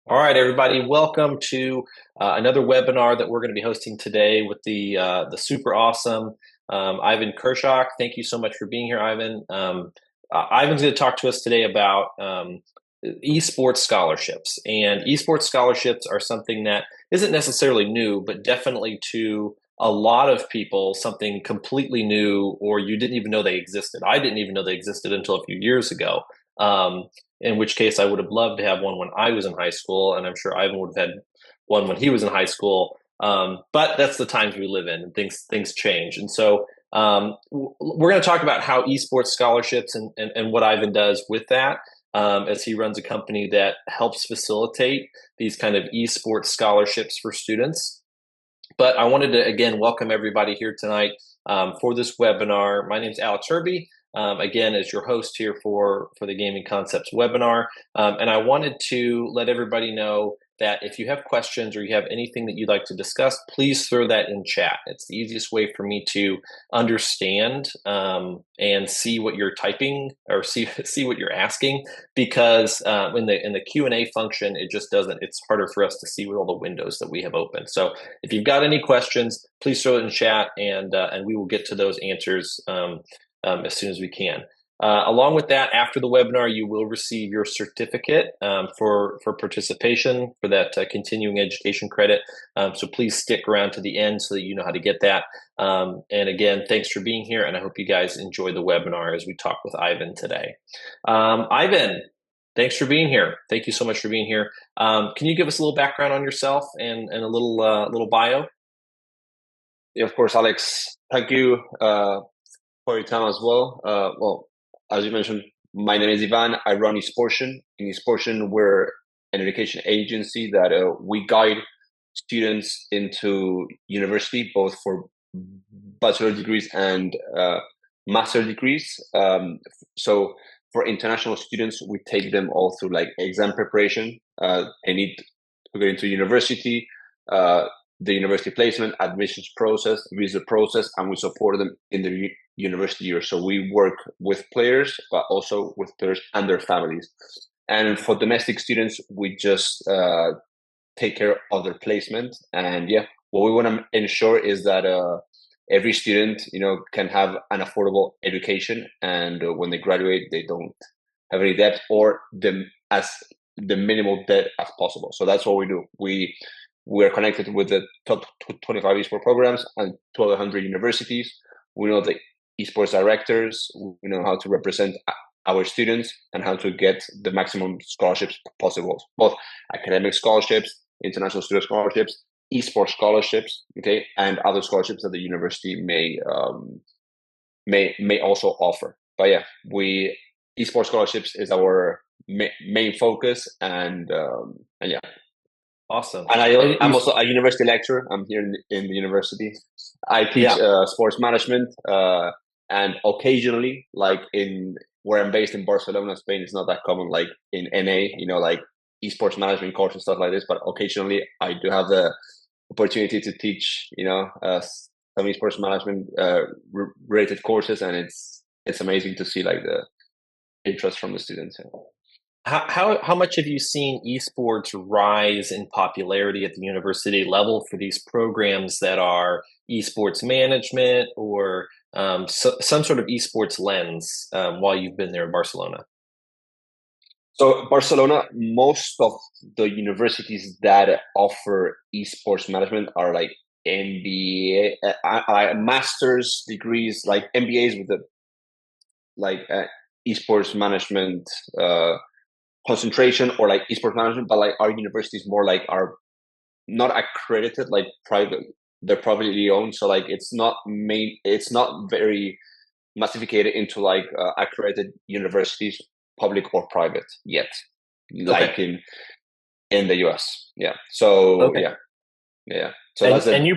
All right, everybody, welcome to another webinar that we're going to be hosting today with the super awesome Ivan Kerkoc. Thank you so much for being here, Ivan. Ivan's going to talk to us today about esports scholarships. And esports scholarships are something that isn't necessarily new, but definitely to a lot of people, something completely new, or you didn't even know they existed. I didn't even know they existed until a few years ago. Um, in which case I would have loved to have one when I was in high school, and I'm sure Ivan would have had one when he was in high school. But that's the times we live in, and things change. And so we're going to talk about how esports scholarships and what Ivan does with that, as he runs a company that helps facilitate these kind of esports scholarships for students. But I wanted to, again, welcome everybody here tonight for this webinar. My name is Alex Herby. Again, as your host here for the Gaming Concepts webinar. And I wanted to let everybody know that if you have questions or you have anything that you'd like to discuss, please throw that in chat. It's the easiest way for me to understand and see what you're typing or see what you're asking, because in the Q&A function, it just doesn't, it's harder for us to see with all the windows that we have open. So if you've got any questions, please throw it in chat, and we will get to those answers as soon as we can. Along with that, after the webinar, you will receive your certificate for participation for that continuing education credit. So please stick around to the end so that you know how to get that. And again, thanks for being here, and I hope you guys enjoy the webinar as we talk with Ivan today. Ivan, thanks for being here. Thank you so much for being here. Can you give us a little background on yourself and a little bio? Yeah, of course, Alex. Thank you for your time as well. Well, as you mentioned, my name is Ivan. I run Esportian. In Esportian, we're an education agency that we guide students into university, both for bachelor degrees and master degrees. So for international students, we take them all through like exam preparation. They need to get into university, the university placement, admissions process, visa process, and we support them in the university year. So we work with players, but also with players and their families. And for domestic students, we just take care of their placement. And yeah, what we want to ensure is that every student, can have an affordable education, and when they graduate, they don't have any debt or as the minimal debt as possible. So that's what we do. We're connected with the top 25 esports programs and 1,200 universities. We know the esports directors. We know how to represent our students and how to get the maximum scholarships possible, both academic scholarships, international student scholarships, esports scholarships, okay, and other scholarships that the university may also offer. But yeah, esports scholarships is our main focus, and yeah. Awesome. And I'm also a university lecturer. I'm here in the university. I teach sports management, and occasionally, like in where I'm based in Barcelona, Spain, it's not that common. Like in NA, like esports management course and stuff like this. But occasionally, I do have the opportunity to teach, some esports management related courses, and it's amazing to see like the interest from the students. How much have you seen esports rise in popularity at the university level for these programs that are esports management or some sort of esports lens while you've been there in Barcelona? So Barcelona, most of the universities that offer esports management are like MBA, master's degrees, like MBAs with the esports management concentration, or like esports management. But like our universities more like are not accredited, like private. They're privately owned, so like it's not very massificated into like accredited universities, public or private yet, like in the US. Yeah. So yeah. So that's it. And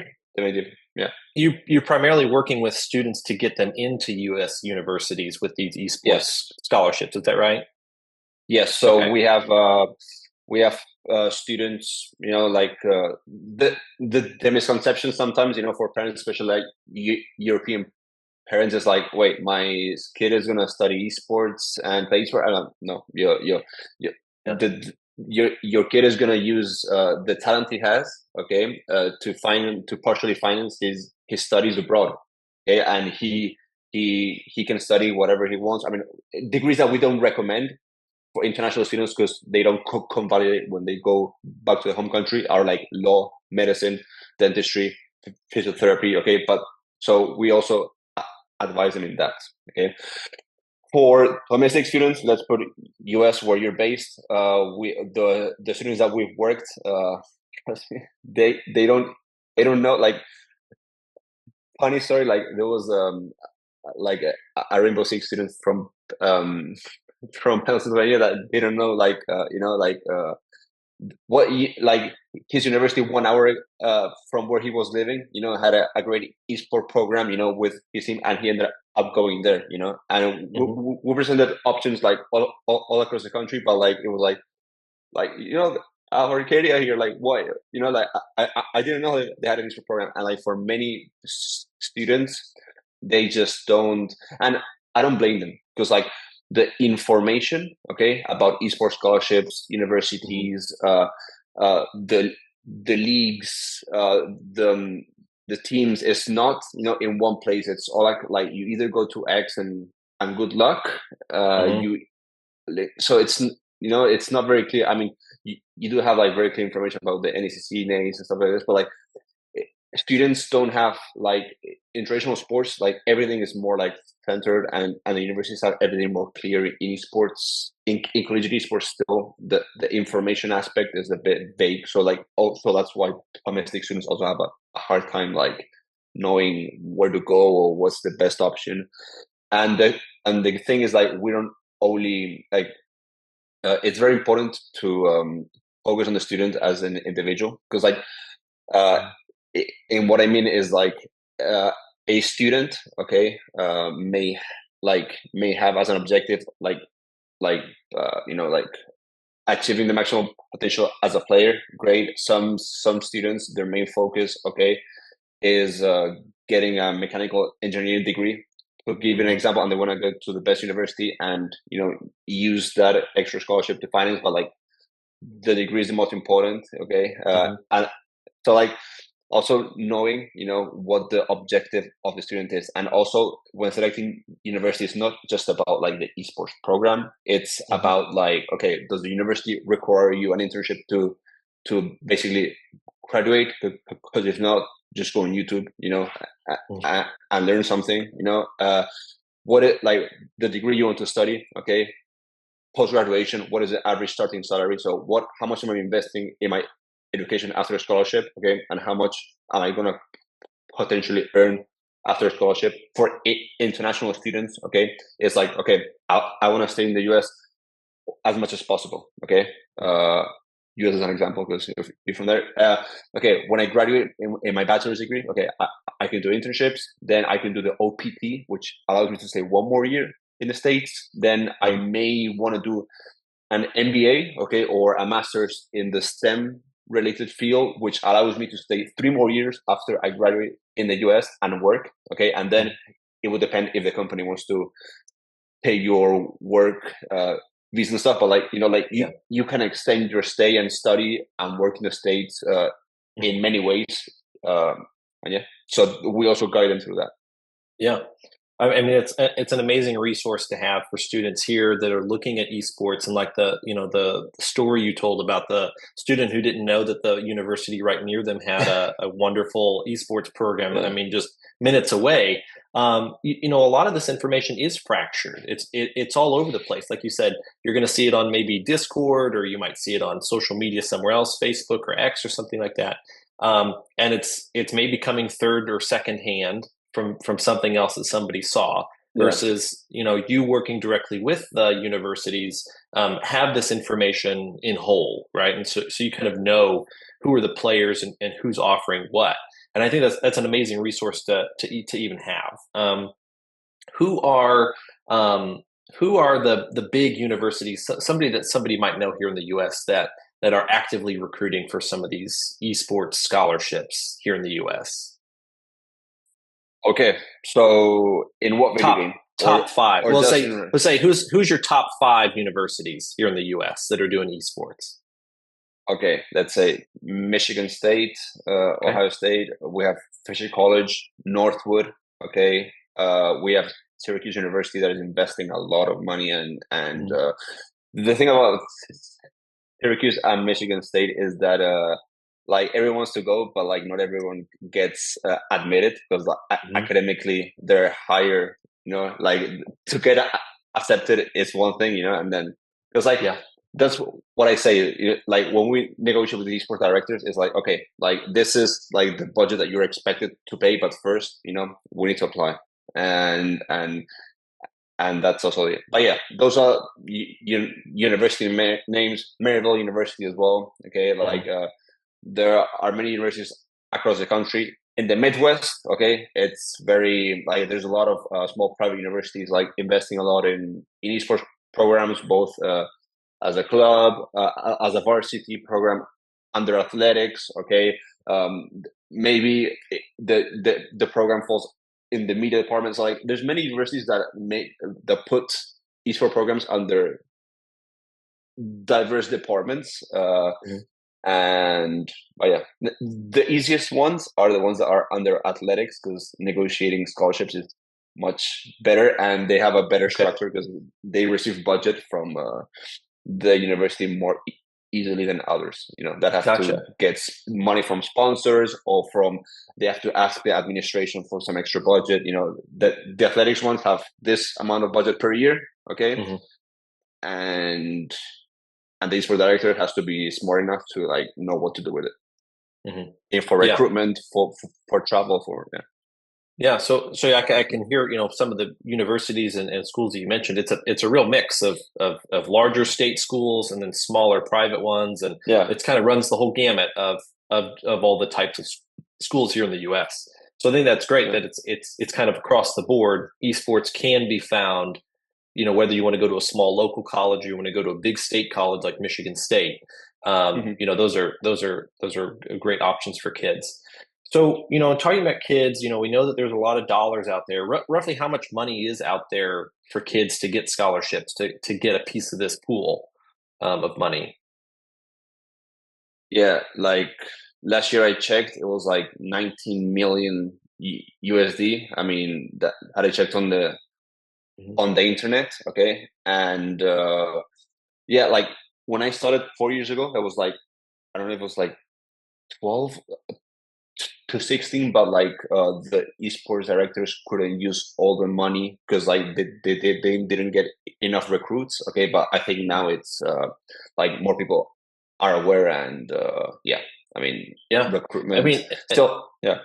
yeah. You're primarily working with students to get them into US universities with these esports scholarships. Is that right? Yes. So we have students, like the misconception sometimes, for parents, especially like European parents, is like, wait, my kid is gonna study esports and play esports. I don't know. your kid is gonna use the talent he has, okay, to partially finance his studies abroad, okay, and he can study whatever he wants. I mean, degrees that we don't recommend for international students because they don't convalidate when they go back to the home country are like law, medicine, dentistry, physiotherapy, okay, but so we also advise them in that, okay. For domestic students, let's put US where you're based. We the students that we've worked, they don't know. Like funny story, like there was like a Rainbow Six student um from Pennsylvania that didn't know like like his university 1 hour from where he was living, had a great esport program, with his team, and he ended up going there, and Mm-hmm. we presented options like all across the country, but like it was like Arcadia here, like what, like I didn't know they had an esport program, and like for many students, they just don't, and I don't blame them because like the information, okay, about esports scholarships, Mm-hmm. universities, the leagues, the teams is not in one place. It's all like you either go to X and good luck. Mm-hmm. You so it's not very clear. I mean, you do have like very clear information about the NECC names and stuff like this, but like students don't have like in traditional sports, like everything is more like centered, and the universities have everything more clear. In sports, in collegiate esports, still the information aspect is a bit vague, so like also that's why domestic students also have a hard time like knowing where to go or what's the best option. And the thing is like we don't only like it's very important to focus on the student as an individual because like uh, and what I mean is like uh, a student, okay, may have as an objective like like achieving the maximum potential as a player. Great. Some students, their main focus, okay, is getting a mechanical engineering degree. To give you an Mm-hmm. example, and they want to go to the best university and use that extra scholarship to finance, but like the degree is the most important, okay, Mm-hmm. and so like also knowing what the objective of the student is, and also when selecting university, it's not just about like the esports program, it's Mm-hmm. about like, okay, does the university require you an internship to basically graduate? Because if not, just go on YouTube, and learn something, what it like the degree you want to study, okay, post graduation, what is the average starting salary? So how much am I investing in my education after a scholarship? Okay, and how much am I gonna potentially earn after a scholarship? For international students, okay, it's like, okay, I want to stay in the US as much as possible. Okay, US as an example because if you're from there. Okay, when I graduate in my bachelor's degree, okay, I can do internships. Then I can do the OPT, which allows me to stay one more year in the States. Then I Mm-hmm. may want to do an MBA, okay, or a master's in the STEM related field, which allows me to stay 3 more years after I graduate in the US and work, okay, and then it would depend if the company wants to pay your work visa and stuff, but like like Yeah. you can extend your stay and study and work in the States in many ways, um, and yeah, so we also guide them through that. Yeah. I mean, it's an amazing resource to have for students here that are looking at esports, and like the story you told about the student who didn't know that the university right near them had a wonderful esports program. I Yeah, mean, just minutes away. A lot of this information is fractured. It's all over the place. Like you said, you're going to see it on maybe Discord, or you might see it on social media somewhere else, Facebook or X or something like that. And it's maybe coming third or second hand from something else that somebody saw, yeah, versus you working directly with the universities, have this information in whole, right? And so you kind of know who are the players, and who's offering what. And I think that's an amazing resource to even have. Who are um, who are the big universities? Somebody might know here in the U.S. that are actively recruiting for some of these esports scholarships here in the U.S. okay, so in what video top game, top five. or Well, just say in let's say who's your top five universities here in the U.S. that are doing esports. Okay, let's say Michigan State, Okay. Ohio State. We have Fisher College, Northwood. Okay, we have Syracuse University that is investing a lot of money, and Mhm. the thing about Syracuse and Michigan State is that like everyone wants to go, but like not everyone gets admitted because Mhm. academically they're higher. You know, like to get accepted is one thing, you know, and then because like Yeah. that's what I say. Like when we negotiate with the esports directors, it's like okay, like this is like the budget that you're expected to pay, but first, you know, we need to apply, and and that's also it. But yeah, those are university names. Maryville University as well. Okay, like Mhm. there are many universities across the country. In the Midwest, okay, it's very like there's a lot of small private universities like investing a lot in esports programs, both as a club, as a varsity program, under athletics. Okay, um, maybe the program falls in the media departments. Like there's many universities that make that put esports programs under diverse departments. Mhm. And but yeah, the easiest ones are the ones that are under athletics because negotiating scholarships is much better, and they have a better Okay. structure because they receive budget from the university more easily than others. You know that have to Gotcha. get money from sponsors or from they have to ask the administration for some extra budget. You know that the athletics ones have this amount of budget per year. Okay, Mhm. and the sport director has to be smart enough to like know what to do with it. Mhm. And for Yeah. recruitment, for travel, for yeah. Yeah, so yeah, I can hear some of the universities and schools that you mentioned. It's a real mix of larger state schools and then smaller private ones, and Yeah. it's kind of runs the whole gamut of all the types of schools here in the U.S. So I think that's great Yeah. that it's kind of across the board. Esports can be found, whether you want to go to a small local college or you want to go to a big state college like Michigan State. Hmm. Those are great options for kids. So, talking about kids, we know that there's a lot of dollars out there. Roughly how much money is out there for kids to get scholarships, to get a piece of this pool of money? Yeah, like last year I checked, it was like 19 million USD. I mean, that had I checked Mhm. on the internet, okay? And yeah, like when I started 4 years ago, that was like I don't know if it was like 12 to 16, but like the esports directors couldn't use all the money because like they didn't get enough recruits. Okay, but I think now it's like more people are aware, and yeah, I mean Yeah. I recruitment mean, still, yeah,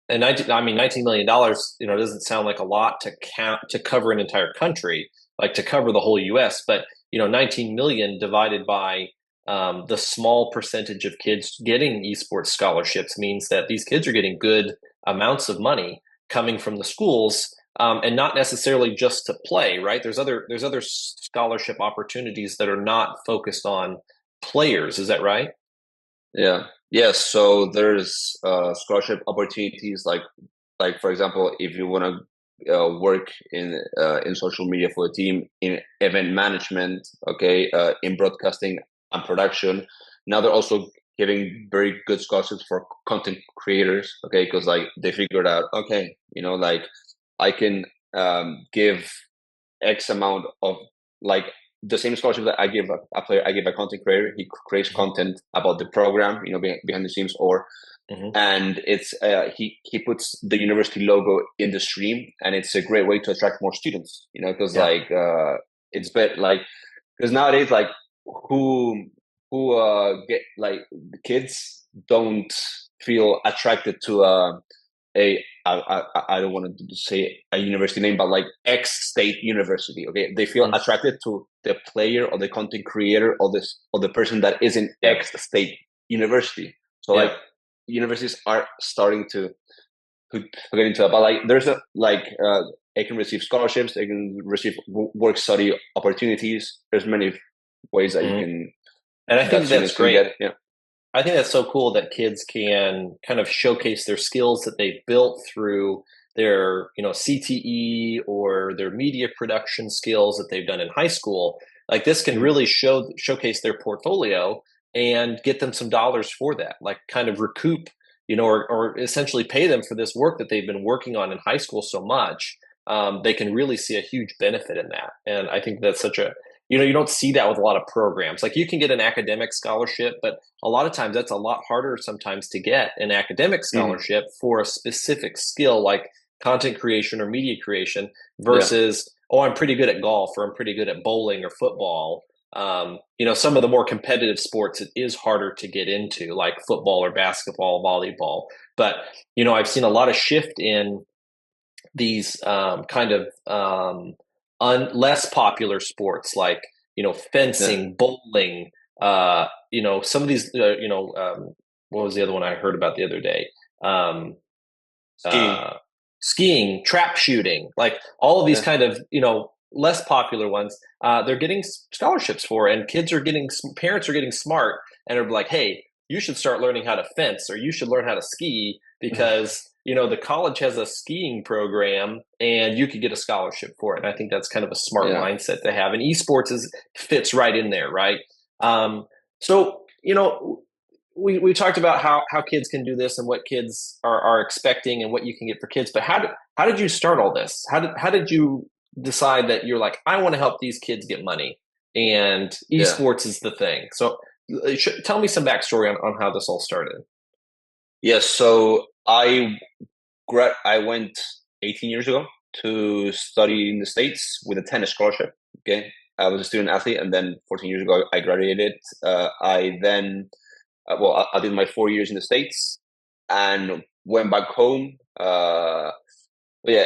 and $19 million, doesn't sound like a lot to cover an entire country, like to cover the whole U.S. But 19 million divided by the small percentage of kids getting esports scholarships means that these kids are getting good amounts of money coming from the schools, and not necessarily just to play. Right? There's other scholarship opportunities that are not focused on players. Is that right? yeah, yes. So there's scholarship opportunities like for example, if you want to work in social media for a team, in event management, okay, in broadcasting and production. Now they're also giving very good scholarships for content creators, okay, because like they figured out, okay, you know, like I can give X amount of like the same scholarship that I give a player, I give a content creator. He creates Mm-hmm. content about the program, you know, behind the scenes, or Mm-hmm. and it's he puts the university logo in the stream, and it's a great way to attract more students, you know, because Yeah. like it's better like because nowadays like who get like the kids don't feel attracted to I don't want to say a university name, but like X state university. Okay, they feel Mm-hmm. attracted to the player or the content creator or this or the person that is in Yeah. X state university. So like Yeah. universities are starting to get into that. But like there's a like they can receive scholarships, they can receive work study opportunities. There's many ways that you Mhm. can And I that think that's students can great. get. Yeah. I think that's so cool that kids can kind of showcase their skills that they've built through their, CTE or their media production skills that they've done in high school. Like this can Mhm. really showcase their portfolio, and get them some dollars for that, like kind of recoup, or essentially pay them for this work that they've been working on in high school so much. They can really see a huge benefit in that. And I think that's such a, you don't see that with a lot of programs. Like you can get an academic scholarship, but a lot of times that's a lot harder sometimes to get an academic Hmm. scholarship for a specific skill like content creation or media creation Yeah. versus, oh, I'm pretty good at golf or I'm pretty good at bowling or football. Some of the more competitive sports it is harder to get into, like football or basketball, volleyball. But I've seen a lot of shift in these kind of less popular sports, like Yeah. fencing, bowling. Some of these. What was the other one I heard about the other day? Um, Skiing. uh, Skiing, trap shooting, like all of these Yeah. kind of less popular ones. They're getting scholarships for, and parents are getting smart and are like, hey, you should start learning how to fence, or you should learn how to ski because the college has a skiing program and you could get a scholarship for it. And I think that's kind of a smart Yeah. mindset to have. And esports fits right in there, right? So we talked about how kids can do this and what kids are expecting and what you can get for kids. But how did you start all this? How did you decide that you're like, I want to help these kids get money and Yeah. esports is the thing? So tell me some backstory on how this all started. Yes. So I went 18 years ago to study in the States with a tennis scholarship. Okay. I was a student athlete, and then 14 years ago I graduated. I then well, I did my 4 years in the States and went back home. But yeah,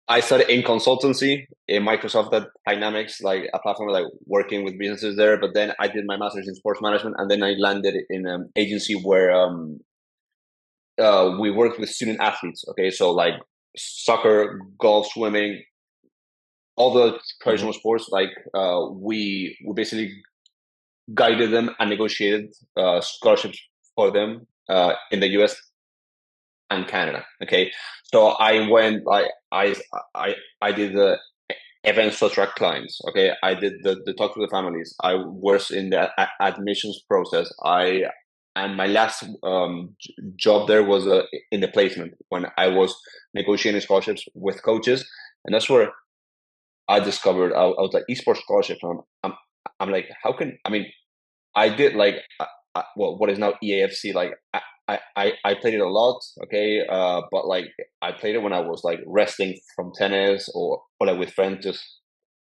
I started in consultancy in Microsoft Dynamics, like a platform like working with businesses there. But then I did my master's in sports management, and then I landed in an agency where we worked with student athletes. Okay, so like soccer, golf, swimming, all the Hmm. traditional sports. Like we basically guided them and negotiated scholarships for them in the US and Canada. Okay, so I went, I did the events to attract clients. Okay, I did the talk to the families. I was in the admissions process. And my last job there was in the placement when I was negotiating scholarships with coaches, and that's where I discovered I was like esports scholarships. I'm like, how can I mean I did like well, what is now EAFC. Like I played it a lot, okay, but like I played it when I was like resting from tennis or like with friends just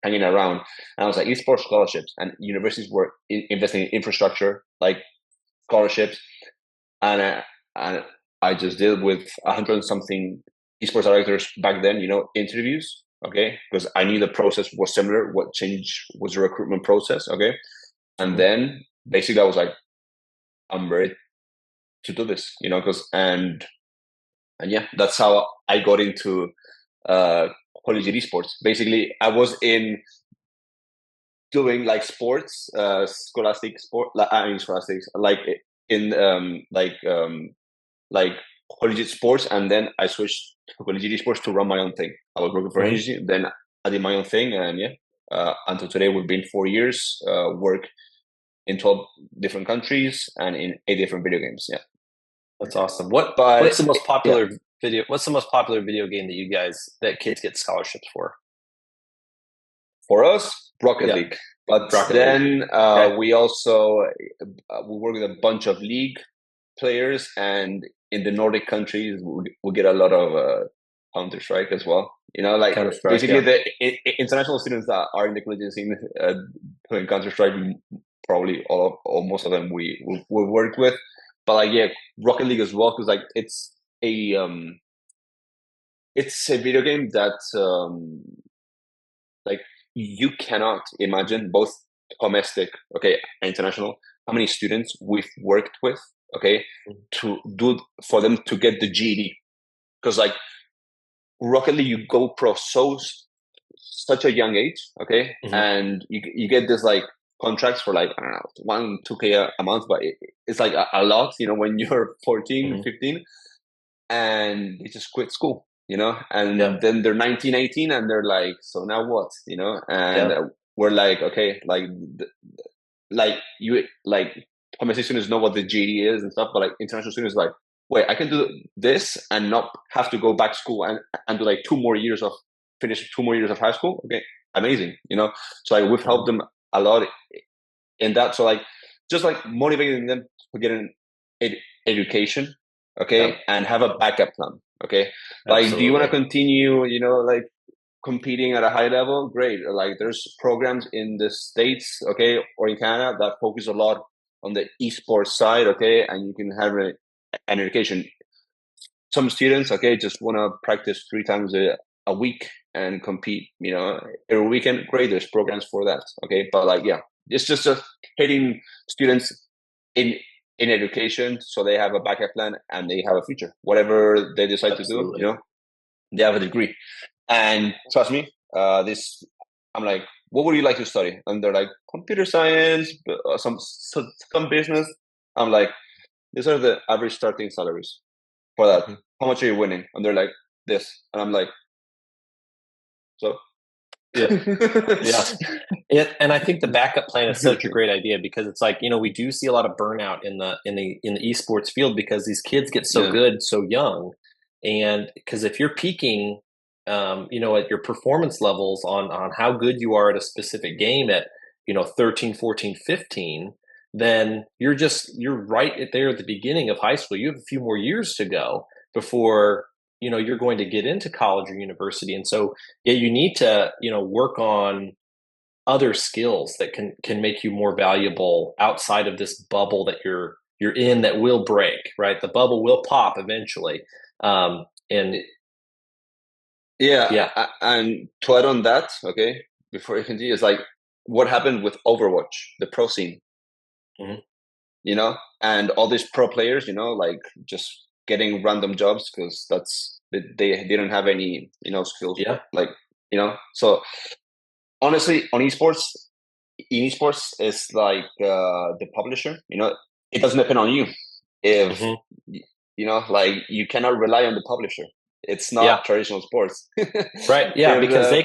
hanging around. And I was like esports scholarships, and universities were investing in infrastructure like scholarships, and and I just did with 100 something esports directors back then, interviews. Okay, because I knew the process was similar. What changed was the recruitment process. Okay, and Hmm. then basically I was like, I'm ready to do this, because and yeah, that's how I got into uh collegiate esports. Basically, I was in doing like sports, scholastic sport, I mean scholastics, like in like collegiate sports, and then I switched to collegiate esports to run my own thing. I was working for an Hmm. agency, then I did my own thing, and yeah, until today we've been 4 years, work in 12 different countries and in 8 different video games. Yeah. That's awesome. What But what's the most yeah, popular video? What's the most popular video game that kids get scholarships for? for us, Rocket Yeah, League. But Rocket League. then Okay. we also we work with a bunch of league players, and in the Nordic countries, we get a lot of Counter Strike as well. Like Counter Strike. basically Yeah. the international students that are in the collegiate scene playing Counter Strike, probably all of, or most of them we work with. But like yeah, Rocket League as well, because like it's a video game that like you cannot imagine, both domestic, okay, and international, how many students we've worked with, okay, to do for them to get the GED. Because like Rocket League, you go pro such a young age, okay, Hmm. and you get this like contracts for like I don't know 1-2K a month, but it's like a lot, when you're 14, Hmm. 15, and they just quit school, and Yeah. then they're 19, 18, and they're like, so now what, and Yeah. we're like, okay, like you like domestic students know what the GED is and stuff, but like international students like, wait, I can do this and not have to go back to school and do like finish 2 more years of high school. Okay, amazing, So like we've helped them a lot in that. So like just like motivating them to get an education, okay, and have a backup plan. Okay, like do you want to continue, like competing at a high level? Great. Like there's programs in the States, okay, or in Canada that focus a lot on the esports side, okay, and you can have an education. Some students, okay, just want to practice 3 times a week and compete, every weekend. Great, there's programs for that, okay. But like, yeah, it's just hitting students in education so they have a backup plan and they have a future, whatever they decide to do. They have a degree. And trust me, I'm like, what would you like to study? And they're like, computer science, some business. I'm like, these are the average starting salaries for that. How much are you winning? And they're like, this. And I'm like, so. Yeah. And I think the backup plan is such a great idea, because it's like, we do see a lot of burnout in the esports field because these kids get so good so young. And because if you're peaking, at your performance levels on how good you are at a specific game at, 13, 14, 15, then you're right there at the beginning of high school. You have a few more years to go before, you're going to get into college or university. And so, yeah, you need to, work on other skills that can make you more valuable outside of this bubble that you're in that will break, right? The bubble will pop eventually. And and to add on that, okay, before you continue, it's like what happened with Overwatch, the pro scene, and all these pro players, like just getting random jobs because they didn't have any, skills. Like, so honestly, in esports is like the publisher, it doesn't depend on you. If like you cannot rely on the publisher. It's not traditional sports. Right. Yeah, because they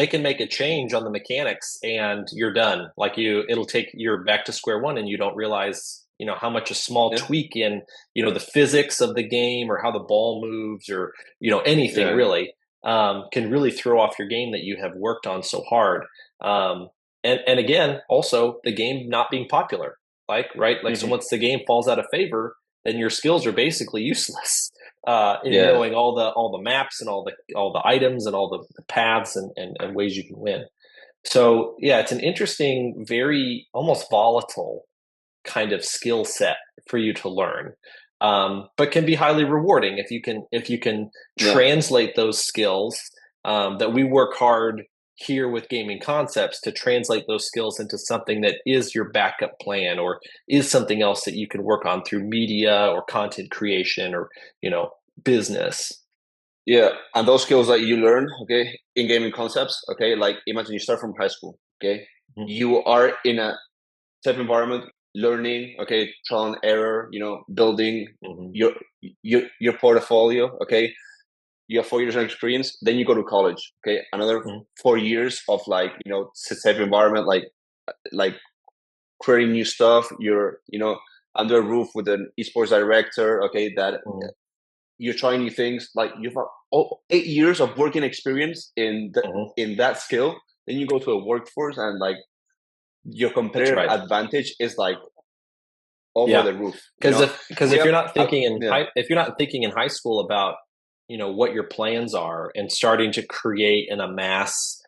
can make a change on the mechanics and you're done. Like you're back to square one and you don't realize, how much a small tweak in, the physics of the game or how the ball moves or, anything really, can really throw off your game that you have worked on so hard. And again, also the game not being popular, so once the game falls out of favor, then your skills are basically useless. Knowing all the maps and all the items and all the paths and ways you can win. So yeah, it's an interesting, very almost volatile kind of skill set for you to learn, but can be highly rewarding if you can translate those skills that we work hard here with gaming concepts to translate those skills into something that is your backup plan or is something else that you can work on through media or content creation or business. Yeah, and those skills that you learn, okay, in gaming concepts, okay, like imagine you start from high school, okay, you are in a safe environment, learning, okay, trial and error, building your portfolio, okay. You have 4 years of experience, then you go to college, okay, another 4 years of like, safe environment, like creating new stuff. You're, under a roof with an esports director, okay, that you're trying new things. Like you've got 8 years of working experience in that skill. Then you go to a workforce and like your competitive advantage is like over the roof. Because if you're not thinking in high school about what your plans are and starting to create and amass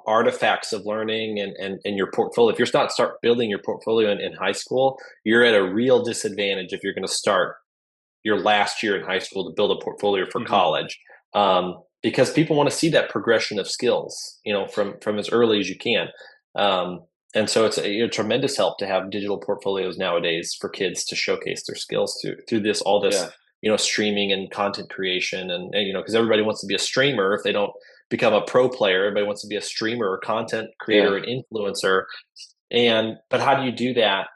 artifacts of learning and your portfolio, if you're not start building your portfolio in high school, you're at a real disadvantage if you're going to start your last year in high school to build a portfolio for college, because people want to see that progression of skills from as early as you can. And so it's a tremendous help to have digital portfolios nowadays for kids to showcase their skills through all this streaming and content creation, and because everybody wants to be a streamer. If they don't become a pro player, everybody wants to be a streamer or content creator and influencer. But how do you do that?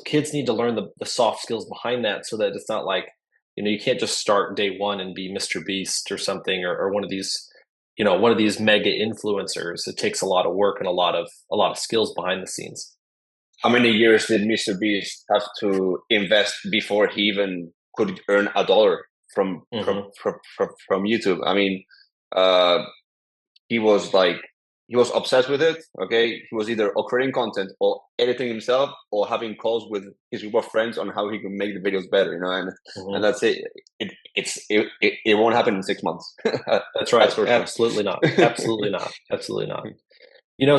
Kids need to learn the soft skills behind that, so that it's not like you can't just start day one and be Mr. Beast or something, or one of these mega influencers. It takes a lot of work and a lot of skills behind the scenes. how many years did Mr. Beast have to invest before he even could earn $1 from Mm-hmm. from YouTube? I mean, uh, he was like he was obsessed with it. Okay, he was either creating content or editing himself or having calls with his group of friends on how he can make the videos better. And Mm-hmm. that's it. It won't happen in 6 months. That's right. That's for sure. Absolutely not. Absolutely not. Absolutely not.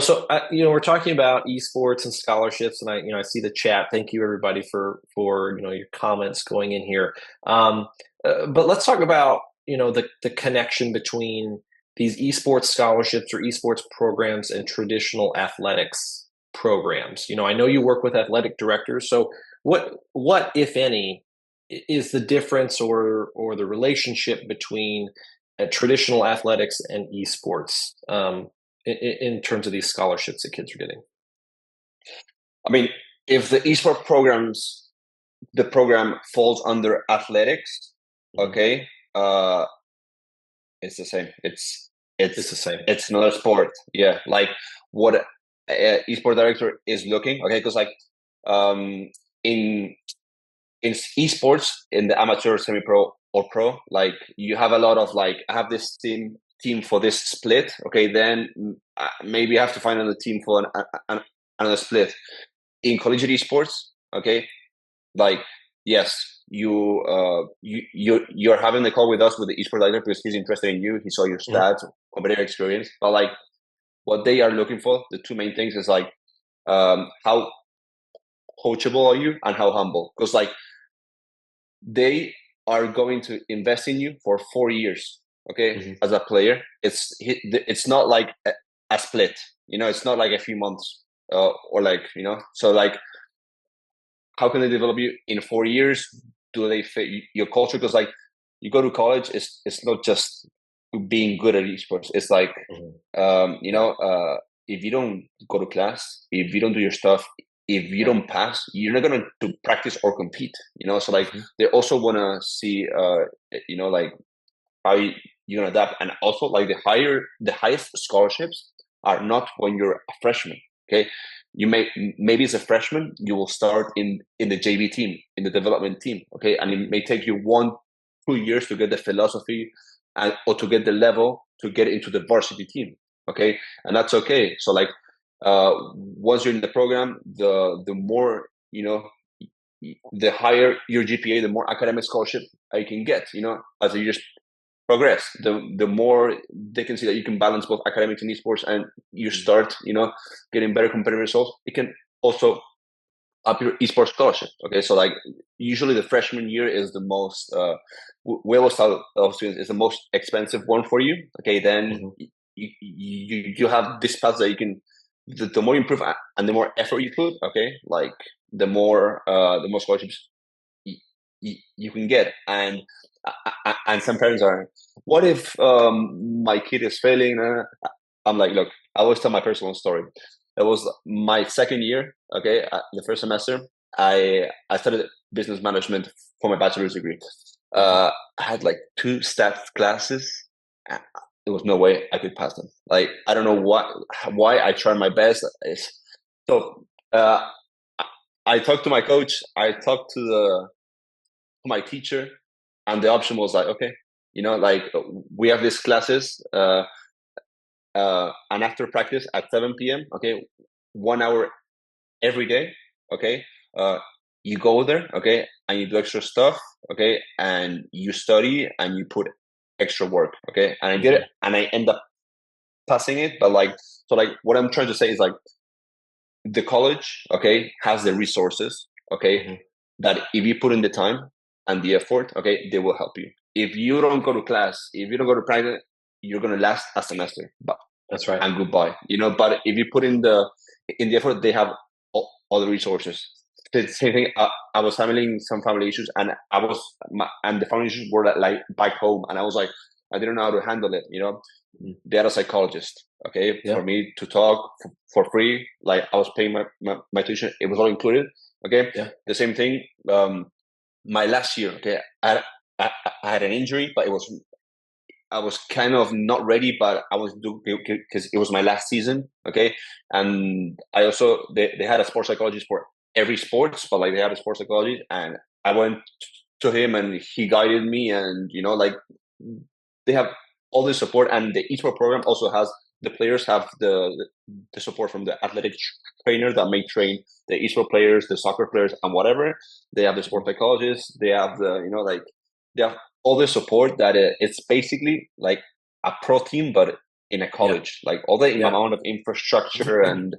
So we're talking about esports and scholarships, and I see the chat. Thank you everybody for your comments going in here. But let's talk about the connection between these esports scholarships or esports programs and traditional athletics programs. I know you work with athletic directors, so what if any is the difference or the relationship between traditional athletics and esports? In terms of these scholarships that kids are getting? I mean, if the program falls under athletics, Mm-hmm. okay, it's the same. It's the same. It's another sport. Yeah, like what esport director is looking. Okay, because like in esports, in the amateur, semi-pro, or pro, like you have a lot of like I have this team for this split. Okay, then maybe I have to find another team for another split. In collegiate esports, okay, like yes, you're having the call with us with the esport director because he's interested in you. He saw your Mm-hmm. stats, competitive experience, but like what they are looking for, the two main things is like how coachable are you and how humble, because like they are going to invest in you for 4 years, okay, Mm-hmm. as a player. It's not like a split, it's not like a few months, or like so like how can they develop you in 4 years? Do they fit your culture? Because like you go to college, it's not just being good at esports. It's like if you don't go to class, if you don't do your stuff, if you don't pass, you're not gonna to practice or compete. So like Mm-hmm. they also want to see like how you're gonna adapt, and also like the highest scholarships are not when you're a freshman. Okay, maybe as a freshman you will start in the JV team, in the development team. Okay, and it may take you 1-2 years to get the philosophy or to get the level to get into the varsity team. Okay, and that's okay. So like once you're in the program, the more the higher your GPA, the more academic scholarship you can get. As you just progress, the more they can see that you can balance both academics and esports, and you start getting better competitive results. It can also up your esports scholarship. Okay, so like usually the freshman year is the most we always tell students is the most expensive one for you. Okay, then Mm-hmm. you have this path that you can the more you improve and the more effort you put. Okay, like the more scholarships you can get. And some parents are, what if my kid is failing? I'm like, look, I always tell my personal story. It was my second year, okay, the first semester. I studied business management for my bachelor's degree. Mm-hmm. I had like 2 stats classes. There was no way I could pass them. Like I don't know why I tried my best. So I talked to my coach. I talked to my teacher, and the option was like, okay, like we have these classes, and after practice at 7 p.m. Okay, 1 hour every day. Okay, uh, you go there, okay, and you do extra stuff, okay, and you study and you put extra work, okay, and I did it, Mm-hmm. and I end up passing it. But like, so like, what I'm trying to say is like, the college, okay, has the resources, okay, Mm-hmm. that if you put in the time and the effort, okay, they will help you. If you don't go to class, if you don't go to private, you're gonna last a semester, but That's right. and goodbye. But if you put in the effort, they have all the resources. The same thing. I was handling some family issues, and and the family issues were like back home, and I was like, I didn't know how to handle it. Mm-hmm. They had a psychologist, okay, Yeah. for me to talk for free. Like I was paying my tuition; it was all included. Okay, Yeah. the same thing. My last year, okay, I had an injury, but I was kind of not ready, but I was because it was my last season. Okay. And I also, they had a sports psychologist for every sports, but like they had a sports psychologist, and I went to him and he guided me. And, like they have all the support, and the esports program also has, the players have the support from the athletic trainer that may train the esports players, the soccer players, and whatever. They have the sport psychologists. They have like they have all the support that it's basically like a pro team, but in a Yeah. college. Like all the Yeah. amount of infrastructure and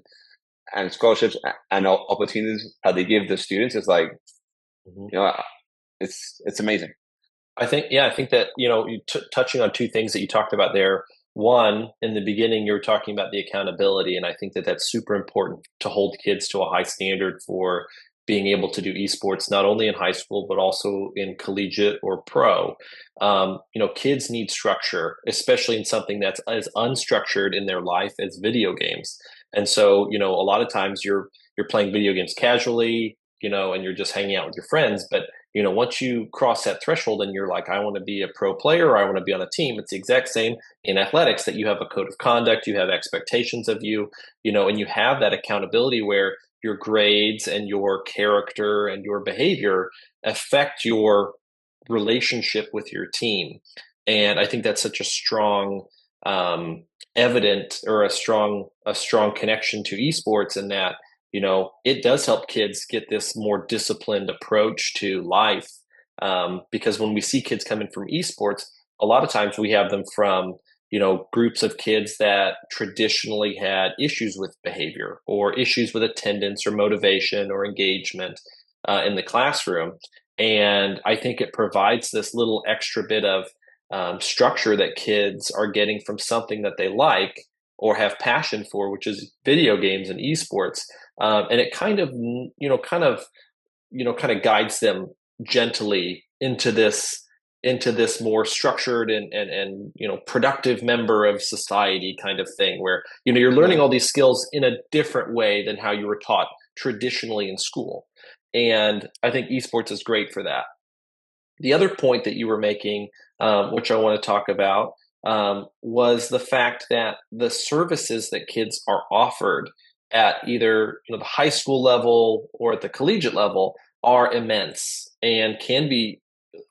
scholarships and opportunities that they give the students is like, Mhm. you know, it's amazing. I think that, you touching on two things that you talked about there. One, in the beginning, you were talking about the accountability, and I think that that's super important to hold kids to a high standard for being able to do esports, not only in high school, but also in collegiate or pro. Kids need structure, especially in something that's as unstructured in their life as video games. And so, a lot of times you're playing video games casually, and you're just hanging out with your friends, but once you cross that threshold and you're like, I want to be a pro player or I want to be on a team, it's the exact same in athletics, that you have a code of conduct, you have expectations of you, and you have that accountability where your grades and your character and your behavior affect your relationship with your team. And I think that's such a strong evident, or a strong connection to esports, in that it does help kids get this more disciplined approach to life. Because when we see kids coming from esports, a lot of times we have them from, groups of kids that traditionally had issues with behavior or issues with attendance or motivation or engagement in the classroom. And I think it provides this little extra bit of structure that kids are getting from something that they like or have passion for, which is video games and esports. And it kind of guides them gently into this more structured and productive member of society kind of thing, where you're learning Yeah. all these skills in a different way than how you were taught traditionally in school. And I think esports is great for that. The other point that you were making, which I want to talk about, was the fact that the services that kids are offered at either the high school level or at the collegiate level are immense and can be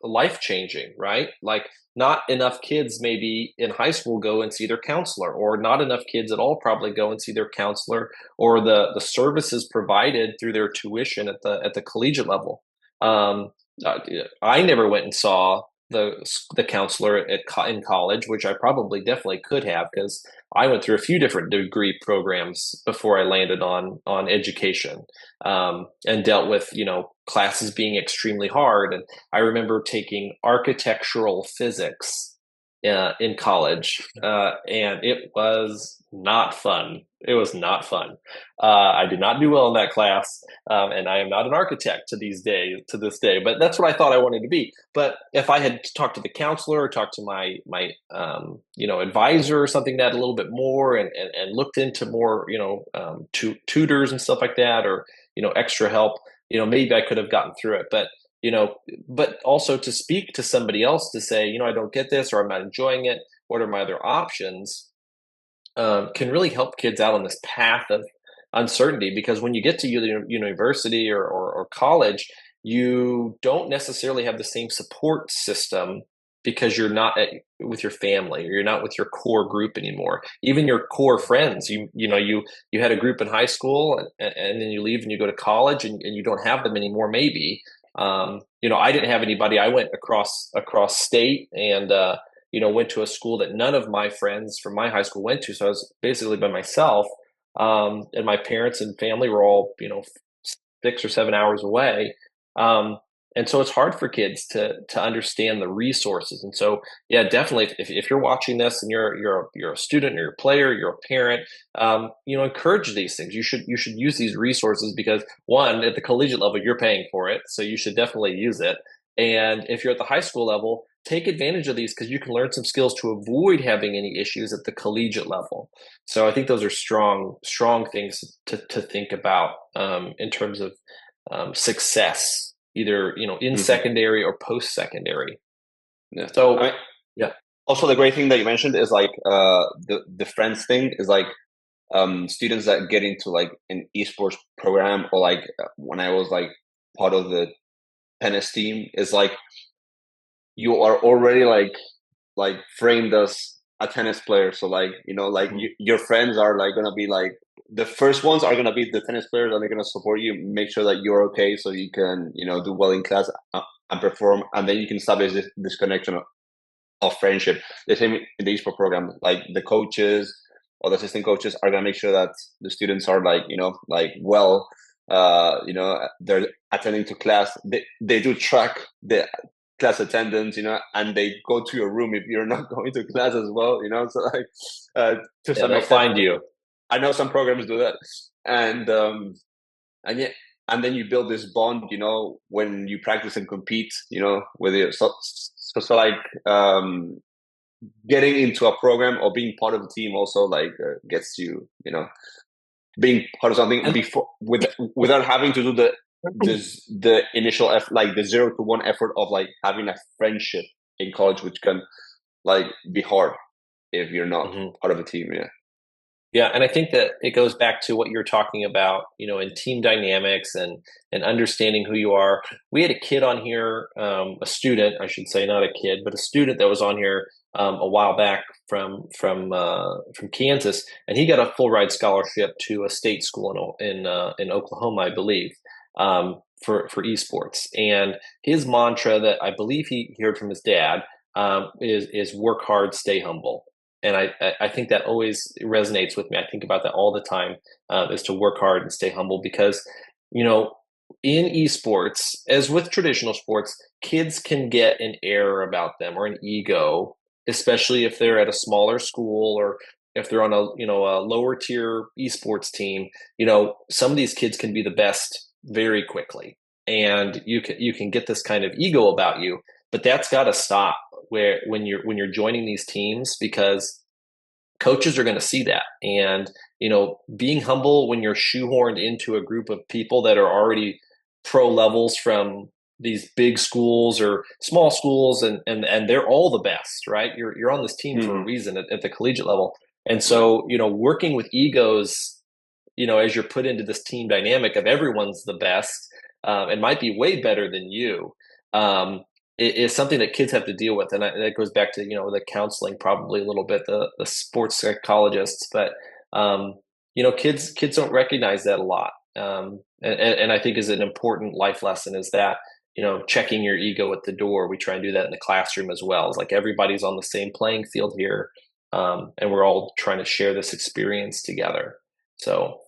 life changing, right? Like, not enough kids maybe in high school go and see their counselor, or not enough kids at all probably go and see their counselor, or the services provided through their tuition at the collegiate level. Um, uh, I never went and saw the counselor in college, which I probably definitely could have, because I went through a few different degree programs before I landed on education, and dealt with classes being extremely hard. And I remember taking architectural physics in college, and it was not fun. It was not fun. I did not do well in that class, and I am not an architect to this day. But that's what I thought I wanted to be. But if I had talked to the counselor or talked to my advisor or something, that a little bit more, and looked into more tutors and stuff like that, or extra help, maybe I could have gotten through it. But also to speak to somebody else to say, I don't get this, or I'm not enjoying it. What are my other options? Can really help kids out on this path of uncertainty, because when you get to university or college, you don't necessarily have the same support system, because you're not with your family, or you're not with your core group anymore. Even your core friends, you had a group in high school, and then you leave and you go to college, and you don't have them anymore, maybe. I didn't have anybody. I went across state, and went to a school that none of my friends from my high school went to. So I was basically by myself. And my parents and family were all, 6 or 7 hours away. Um, and so it's hard for kids to understand the resources. And so, yeah, definitely, if you're watching this and you're a student, or you're a player, you're a parent, encourage these things. You should use these resources, because one, at the collegiate level, you're paying for it, so you should definitely use it. And if you're at the high school level, take advantage of these, because you can learn some skills to avoid having any issues at the collegiate level. So I think those are strong things to think about, in terms of success, either in Hmm. secondary or post secondary. Yeah. So yeah. Also, the great thing that you mentioned is like the friends thing is like students that get into like an esports program, or like when I was like part of the tennis team, is like you are already like framed as a tennis player. So like, you know, like Mhm. your friends are like gonna be like the first ones are gonna be the tennis players, and they're gonna support you, make sure that you're okay, so you can, you know, do well in class and perform, and then you can establish this connection of friendship. The same in the esports program, like the coaches or the assistant coaches are gonna make sure that the students are like, you know, like well, you know, they're attending to class. They do track the class attendance, you know, and they go to your room if you're not going to class as well, you know. So like, to Yeah, some they'll extent, find you. I know some programs do that, and and yeah, and then you build this bond, you know, when you practice and compete, you know, with your so like getting into a program or being part of a team also like gets you, you know, being part of something And before without having to do the initial effort, like the 0 to 1 effort of like having a friendship in college, which can like be hard if you're not Mhm. part of a team. Yeah. Yeah, and I think that it goes back to what you're talking about, in team dynamics and understanding who you are. We had a kid on here, a student, I should say, not a kid, but a student that was on here a while back from Kansas, and he got a full ride scholarship to a state school in Oklahoma, I believe, for esports. And his mantra that I believe he heard from his dad is work hard, stay humble. And I think that always resonates with me. I think about that all the time, is to work hard and stay humble because, you know, in esports, as with traditional sports, kids can get an air about them or an ego, especially if they're at a smaller school or if they're on a lower tier esports team. Some of these kids can be the best very quickly, and you can get this kind of ego about you, but that's got to stop where when you're joining these teams, because coaches are going to see that. And being humble when you're shoehorned into a group of people that are already pro levels from these big schools or small schools, and they're all the best, right? You're on this team for a Hmm. reason at the collegiate level. And Yeah. so working with egos, as you're put into this team dynamic of everyone's the best, and might be way better than you, it is something that kids have to deal with. And that goes back to, the counseling, probably a little bit, the sports psychologists, but, kids don't recognize that a lot. And I think is an important life lesson is that, checking your ego at the door. We try and do that in the classroom as well. It's like everybody's on the same playing field here. And we're all trying to share this experience together. So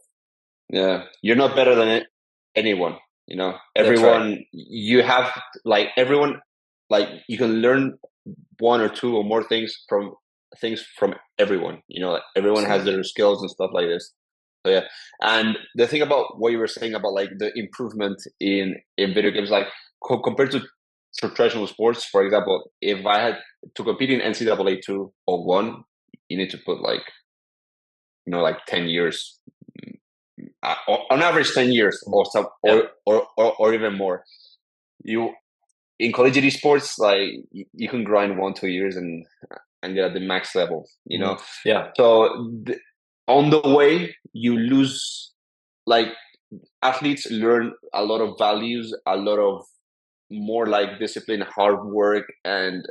Yeah, you're not better than anyone, you know. that's right. Everyone, you have like everyone, like you can learn one or two or more things from everyone, you know. Like, everyone has Absolutely. their skills and stuff like this. So yeah. And the thing about what you were saying about like the improvement in video games, like compared to traditional sports, for example, if I had to compete in NCAA 2 or 1, you need to put like, you know, like 10 years, on average 10 years or some Yeah. or even more. You in collegiate esports, like you can grind 1 2 years and get at the max level, you know. Mhm. Yeah. So on the way you lose, like athletes learn a lot of values, a lot of more like discipline, hard work, and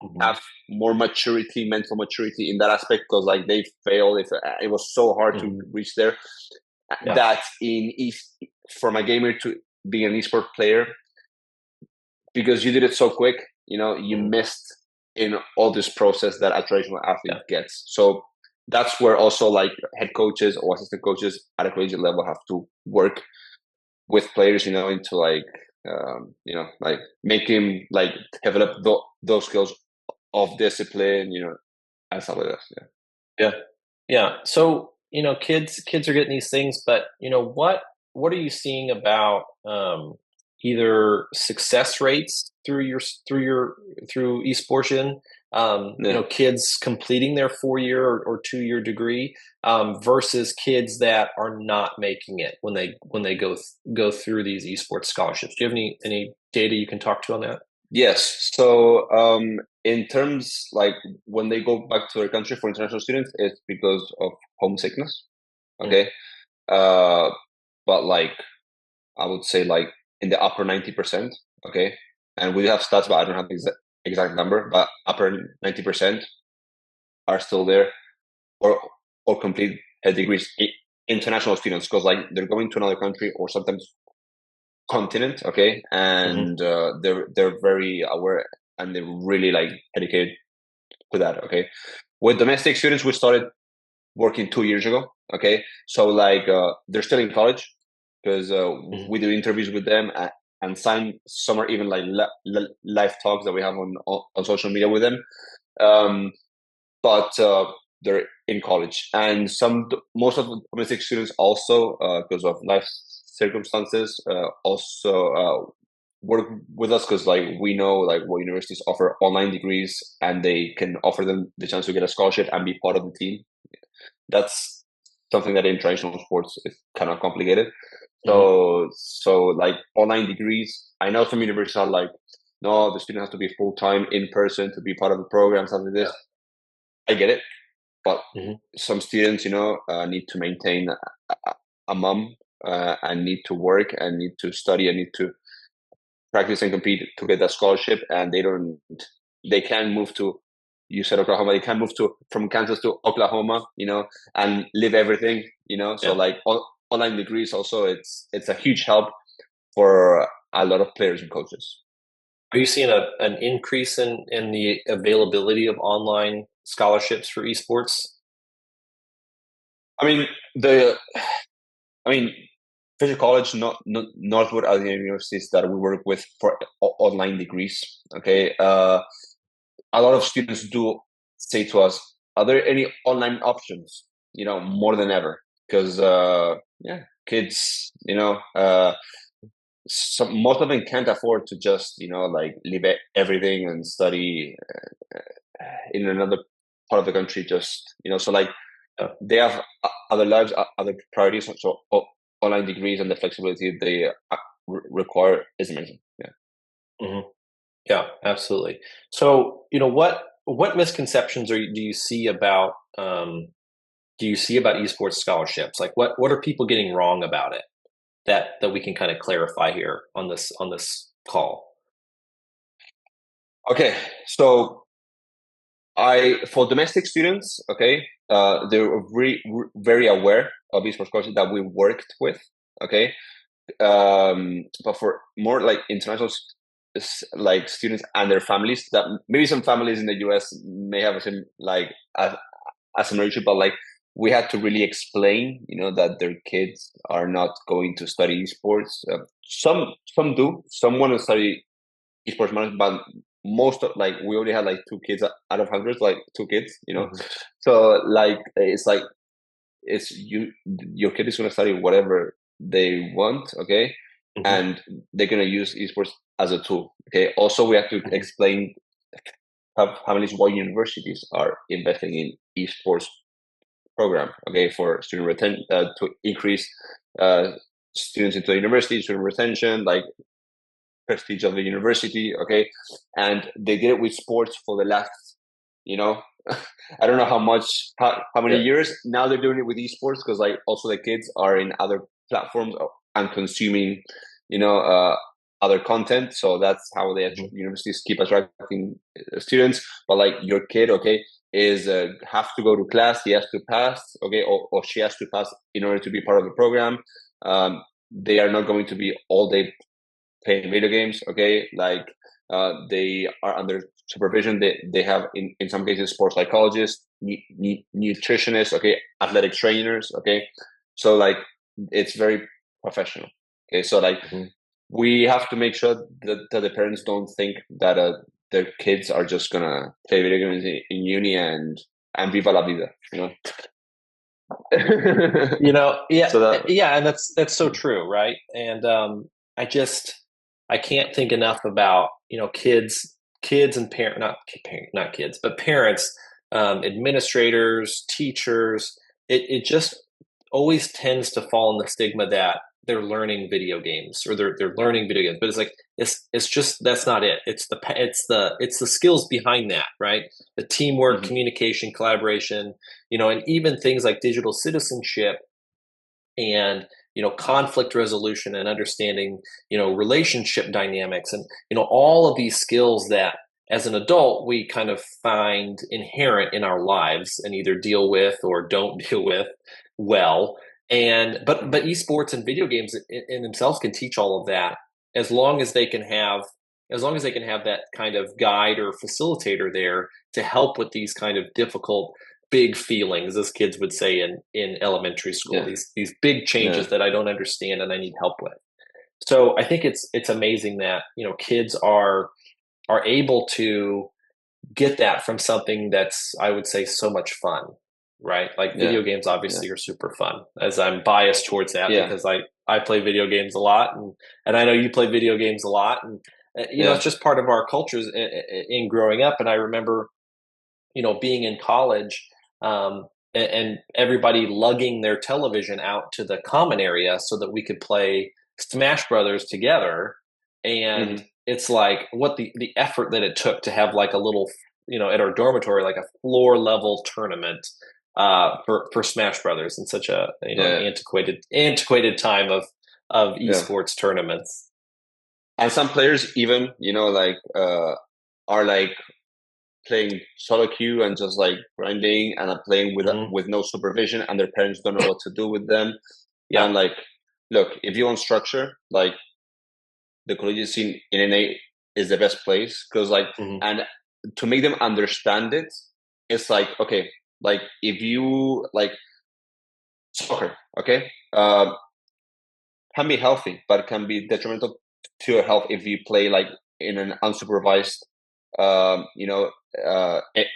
Mhm. have more maturity, mental maturity in that aspect, because like they failed, it was so hard to Mhm. reach there, Yeah. that from a gamer to being an esport player, because you did it so quick, you know, you Mhm. missed in all this process that a traditional athlete Yeah. gets. So that's where also like head coaches or assistant coaches at a collegiate level have to work with players, you know, into like you know, like make him like develop those skills of discipline, you know, and stuff like that. Yeah. Yeah. Yeah. So, kids are getting these things, but what are you seeing about either success rates through esportion, Yeah. kids completing their 4 year or 2 year degree, versus kids that are not making it when they go through these esports scholarships. Do you have any data you can talk to on that? Yes. So, in terms like when they go back to their country for international students, it's because of homesickness. Mm, Okay. Uh, but like I would say like in the upper 90%. Okay. And we have stats, but I don't have the exact number, but upper 90% are still there or complete degrees. International students, because like they're going to another country or sometimes continent, okay, mhm, and they're very aware and they're really like dedicated to that, okay. With domestic students, we started working 2 years ago, okay. So like they're still in college because mhm. we do interviews with them and sign some are even like live talks that we have on social media with them. Um, but they're in college, and most of the domestic students also because of life circumstances also work with us because like we know like what universities offer online degrees and they can offer them the chance to get a scholarship and be part of the team. That's something that in traditional sports is kind of complicated. Mhm. So like online degrees, I know some universities are like, no, the student has to be full time in person to be part of the program, something like Yeah. this. I get it, but Mhm. some students, need to maintain a mom and need to work and need to study and need to practice and compete to get that scholarship, and they can move to. You said Oklahoma. They can move to from Kansas to Oklahoma, and live everything, So Yeah. like online degrees, also it's a huge help for a lot of players and coaches. Are you seeing an increase in the availability of online scholarships for esports? I mean the I mean, Fisher College, not Northwood are the universities that we work with for online degrees. Okay, a lot of students do say to us, "Are there any online options?" More than ever, because yeah, kids, most of them can't afford to just like leave everything and study in another part of the country. Just so like Yeah. they have other lives, other priorities. So online degrees and the flexibility they require is amazing. Yeah. Mhm. Yeah, absolutely. So, what misconceptions do you see about esports scholarships? Like, what are people getting wrong about it that we can kind of clarify here on this call? Okay. So for domestic students, okay, they're very aware of esports courses that we worked with. Okay. But for more like international like students and their families, that maybe some families in the US may have a same like as an issue, but like we had to really explain, that their kids are not going to study esports. Some do, some want to study esports management, but most of like we only had like two kids out of hundreds, like two kids, Hmm. So like it's like it's your kid is going to study whatever they want, okay, Hmm. and they're going to use esports as a tool, okay. Also, we have to Hmm. explain families why universities are investing in esports program, okay, for student retention to increase uh, students into the university, student retention, like prestige of the university, okay, and they did it with sports for the last, you know, I don't know how many Yeah. years now they're doing it with esports because like also the kids are in other platforms and consuming, you know, uh, other content. So that's how the Hmm. universities keep attracting students. But like your kid, okay, is have to go to class. He has to pass, okay, or she has to pass in order to be part of the program. They are not going to be all day playing video games, okay, like they are under supervision. They have in some cases sports psychologists, nutritionists, okay, athletic trainers, okay. So like it's very professional, okay. So like Hmm. we have to make sure that the parents don't think that their kids are just gonna play video games in uni and viva la vida, Yeah, so that yeah, and that's so true, right? And I just I can't think enough about kids and not kids, but parents, administrators, teachers. It just always tends to fall in the stigma that they're learning video games or they're learning video games, but it's like it's just that's not it. It's the skills behind that, right? The teamwork, Hmm. communication, collaboration, and even things like digital citizenship and conflict resolution and understanding relationship dynamics and all of these skills that as an adult we kind of find inherent in our lives and either deal with or don't deal with well. And but esports and video games in themselves can teach all of that as long as they can have that kind of guide or facilitator there to help with these kind of difficult big feelings, as kids would say in elementary school. Yeah, These big yeah, changes that I don't understand and I need help with. So I think it's amazing that kids are able to get that from something that's, I would say, so much fun, right? Like yeah, video games yeah, obviously are super fun, as I'm biased towards that yeah, because I play video games a lot, and I know you play video games a lot, and it's yeah. just part of our cultures in growing up. And I remember being in college, and everybody lugging their television out to the common area so that we could play Smash Brothers together. And Hmm. it's like what the effort that it took to have like a little, at our dormitory, like a floor level tournament for Smash Brothers in such a an Yeah, antiquated time of yeah. esports tournaments. And some players even, like are like playing solo queue and just like grinding and are playing Hmm. with no supervision, and their parents don't know what to do with them. Yeah. And like, look, if you want structure, like the collegiate scene in NA is the best place because like, Hmm. and to make them understand it, it's like, okay, like if you like soccer, okay, can be healthy, but can be detrimental to your health if you play like in an unsupervised, um, you know,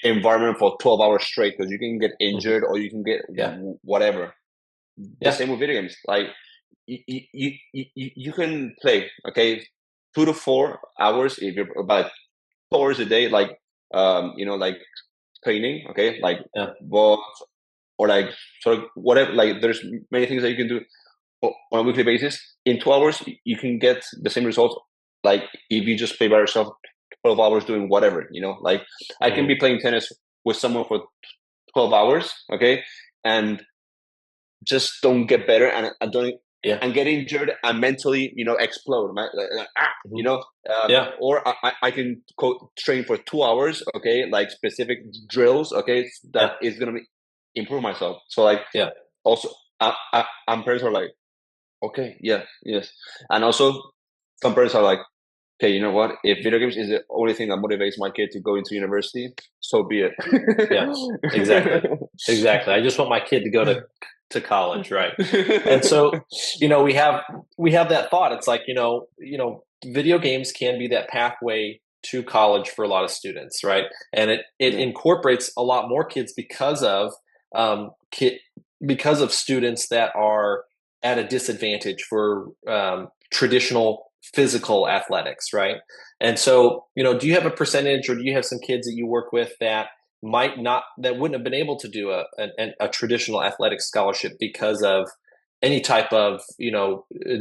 environment for 12 hours straight because you can get Hmm. injured or you can get Yeah. whatever. The Yeah. same with video games. Like you can play, okay, 2 to 4 hours if you're about 2 hours a day, like, like training, okay, like, Yeah. but, or like, sort of whatever, like there's many things that you can do on a weekly basis. In 2 hours, you can get the same results. Like if you just play by yourself 12 hours doing whatever, like I can Hmm. be playing tennis with someone for 12 hours, okay, and just don't get better and don't Yeah. and get injured and mentally, explode. Hmm. Um, Yeah. or I can train for 2 hours, okay, like specific drills, okay, that Yeah. is gonna improve myself. So like Yeah. also, and parents are like, okay, yeah, yes. And also, some parents are like, okay, you know what? If video games is the only thing that motivates my kid to go into university, so be it. Yeah. Exactly. Exactly. I just want my kid to go to college, right? And so, we have that thought. It's like, video games can be that pathway to college for a lot of students, right? And it Yeah. incorporates a lot more kids um kid because of students that are at a disadvantage for traditional physical athletics, right? And so, do you have a percentage or do you have some kids that you work with that wouldn't have been able to do a traditional athletic scholarship because of any type of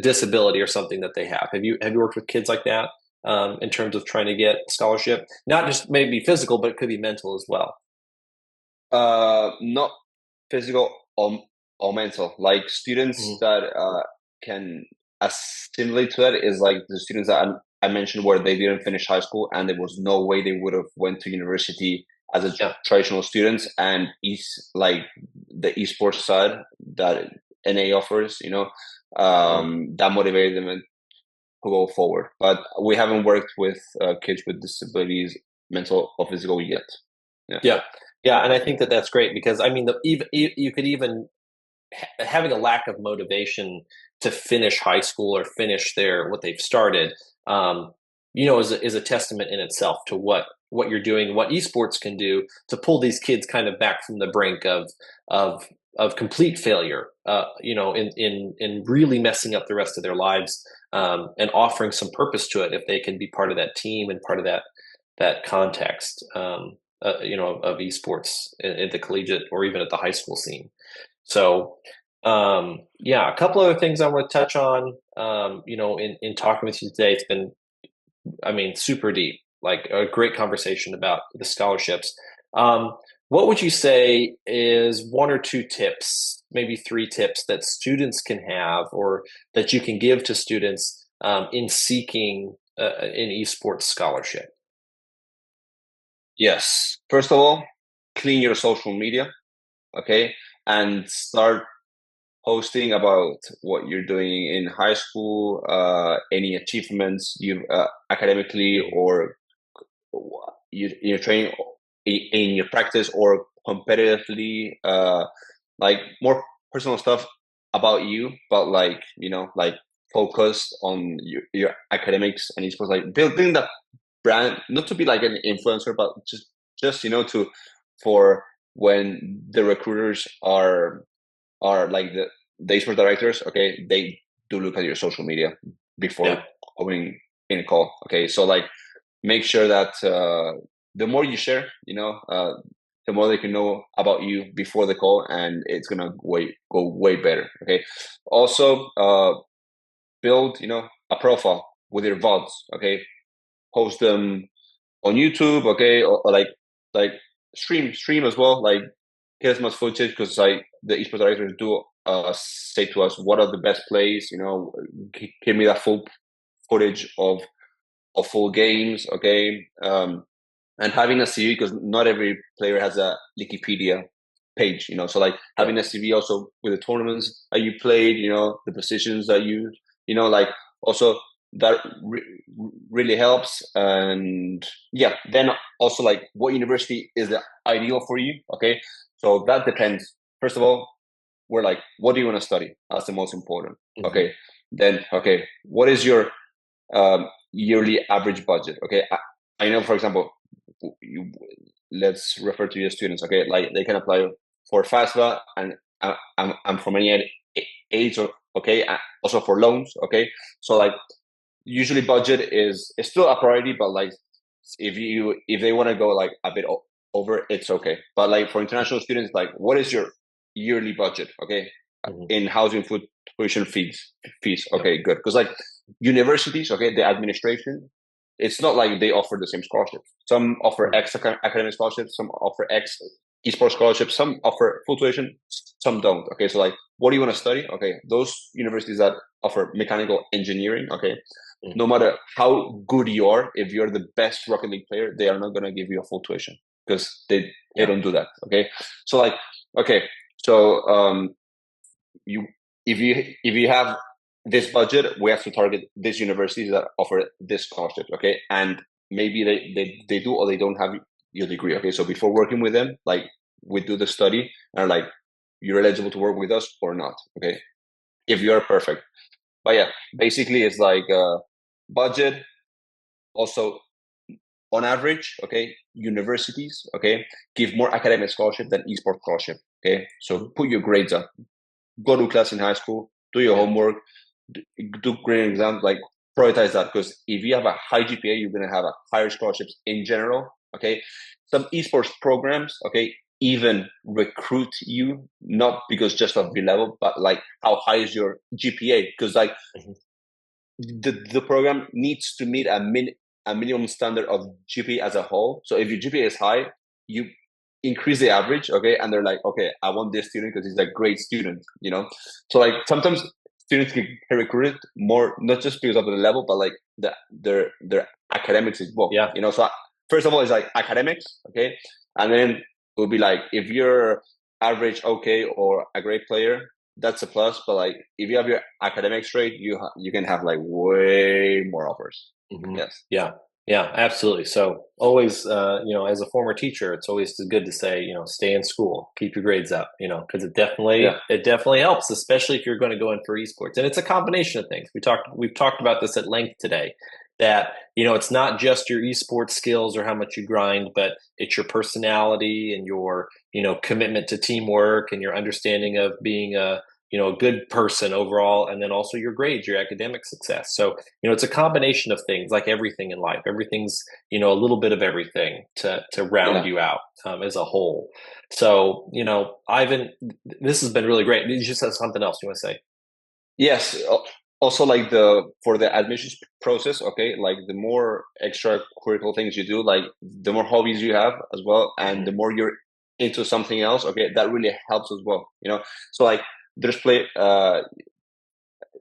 disability or something that they have you worked with kids like that in terms of trying to get scholarship, not just maybe physical but it could be mental as well? Not physical or mental. Like students Hmm. that can assimilate to that is like the students that I mentioned where they didn't finish high school and there was no way they would have went to university as a Yeah. traditional students, and like the esports side that NA offers, Hmm. that motivated them to go forward. But we haven't worked with kids with disabilities, mental or physical, yet. Yeah. Yeah. Yeah, and I think that that's great because I mean even you could even having a lack of motivation to finish high school or finish what they've started, is a testament in itself to what you're doing, what esports can do to pull these kids kind of back from the brink of of complete failure, in really messing up the rest of their lives, and offering some purpose to it if they can be part of that team and part of that context, of esports at the collegiate or even at the high school scene. So, Yeah, a couple other things I want to touch on. In talking with you today, it's been, I mean, super deep, like a great conversation about the scholarships. Um, what would you say is one or two tips, maybe three tips that students can have or that you can give to students in seeking an esports scholarship? Yes. First of all, clean your social media, okay, and start posting about what you're doing in high school, any achievements you academically or you're training in your practice or competitively, like more personal stuff about you, but like like focused on your academics and esports, like building that brand, not to be like an influencer, but just to for when the recruiters are like the esports directors, okay, they do look at your social media before Yeah, going in a call. Okay, so like make sure that the more you share, the more they can know about you before the call, and it's gonna go way better. Okay, also build a profile with your VODs. Okay, post them on YouTube. Okay, or like stream as well. Like get as much footage, because like the esports directors do say to us what are the best plays. Give me that full footage of full games. Okay, and having a CV, because not every player has a Wikipedia page. So like yeah, having a CV also with the tournaments that you played. The positions that like also that really helps. And yeah, then also like what university is the ideal for you. Okay, so that depends. First of all, we're like, what do you want to study? That's the most important. hmm Okay, then okay, what is your yearly average budget? Okay, I know, for example, you, let's refer to your students. Okay, like they can apply for FAFSA and I'm from any age, or okay, also for loans. Okay, so like usually budget is still a priority, but like if they want to go like a bit over, it's okay. But like for international students, like what is your yearly budget? Okay, hmm in housing, food, tuition fees. yep, Okay, good. Because like universities, okay, the administration, it's not like they offer the same scholarships. Some offer mhm, X academic scholarships, some offer X esports scholarships, some offer full tuition, some don't. Okay, so like, what do you want to study? Okay, those universities that offer mechanical engineering, okay, no mhm, matter how good you are, if you're the best Rocket League player, they are not going to give you a full tuition, because they yeah, don't do that. Okay, so like, okay, so you if you have this budget, we have to target these universities that offer this scholarship. Okay, and maybe they do, or they don't have your degree. Okay, so before working with them, like we do the study and are like, you're eligible to work with us or not. Okay, if you are perfect. But yeah, basically it's like budget. Also, on average, okay, universities, okay, give more academic scholarship than esports scholarship. Okay, so mhm, put your grades up, go to class in high school, do your yeah, homework, do great exams, like prioritize that. Because if you have a high GPA, you're gonna have a higher scholarships in general. Okay, some esports programs, okay, even recruit you not because just of your level, but like how high is your GPA? Because like mhm, the program needs to meet a minimum standard of GPA as a whole. So if your GPA is high, you increase the average, okay? And they're like, okay, I want this student because he's a great student. So like sometimes students get recruited more not just because of the level, but like their academics as well. yeah, So first of all, it's like academics, okay, and then it will be like if you're average, okay, or a great player, that's a plus. But like if you have your academics straight, you can have like way more offers. hmm Yes. yeah, yeah, absolutely. So always, as a former teacher, it's always good to say, stay in school, keep your grades up, because it Yeah. definitely helps, especially if you're going to go in for esports. And it's a combination of things. We've talked about this at length today. That it's not just your esports skills or how much you grind, but it's your personality and your commitment to teamwork and your understanding of being a good person overall, and then also your grades, your academic success. So, it's a combination of things, like everything in life. Everything's, a little bit of everything to round Yeah. you out as a whole. So, Ivan, this has been really great. You just have something else you want to say? Yes. Also, like the for the admissions process, okay, like the more extracurricular things you do, like the more hobbies you have as well, and the Mhm. more you're into something else, okay, that really helps as well. So like there's play,